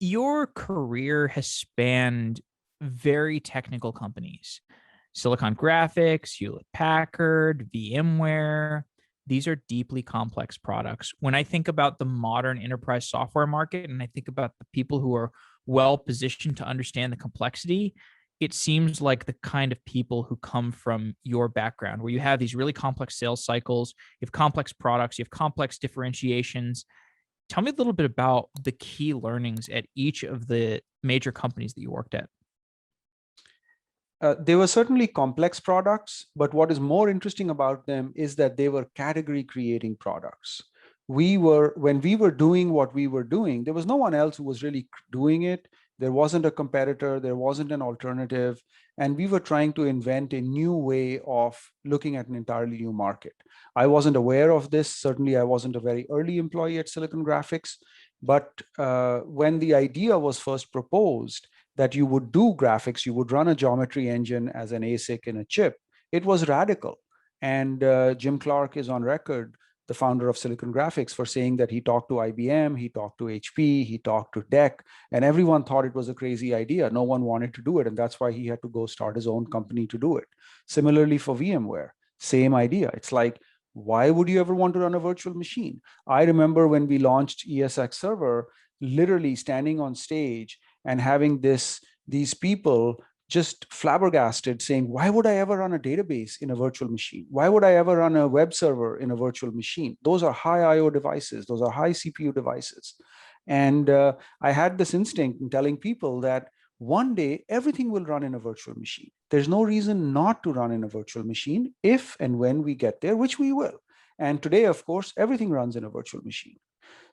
Your career has spanned very technical companies. Silicon Graphics, Hewlett Packard, VMware. These are deeply complex products. When I think about the modern enterprise software market and I think about the people who are well positioned to understand the complexity, it seems like the kind of people who come from your background, where you have these really complex sales cycles, you have complex products, you have complex differentiations. Tell me a little bit about the key learnings at each of the major companies that you worked at. They were certainly complex products, but what is more interesting about them is that they were category creating products. When we were doing what we were doing, there was no one else who was really doing it. There wasn't a competitor, there wasn't an alternative, and we were trying to invent a new way of looking at an entirely new market. I wasn't aware of this. Certainly, I wasn't a very early employee at Silicon Graphics, but when the idea was first proposed, that you would do graphics, you would run a geometry engine as an ASIC in a chip, it was radical. And Jim Clark is on record, the founder of Silicon Graphics, for saying that he talked to IBM, he talked to HP, he talked to DEC, and everyone thought it was a crazy idea. No one wanted to do it, and that's why he had to go start his own company to do it. Similarly for VMware, same idea. It's like, why would you ever want to run a virtual machine? I remember when we launched ESX Server, literally standing on stage and having these people just flabbergasted saying, why would I ever run a database in a virtual machine? Why would I ever run a web server in a virtual machine? Those are high IO devices. Those are high CPU devices. And I had this instinct in telling people that one day everything will run in a virtual machine. There's no reason not to run in a virtual machine if and when we get there, which we will. And today, of course, everything runs in a virtual machine.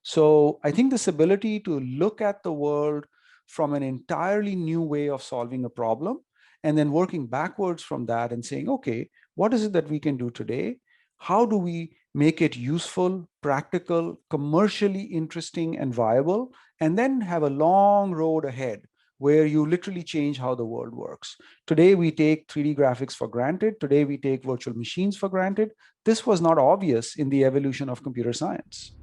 So I think this ability to look at the world from an entirely new way of solving a problem, and then working backwards from that and saying, okay, what is it that we can do today? How do we make it useful, practical, commercially interesting, and viable? And then have a long road ahead where you literally change how the world works. Today, we take 3D graphics for granted. Today, we take virtual machines for granted. This was not obvious in the evolution of computer science.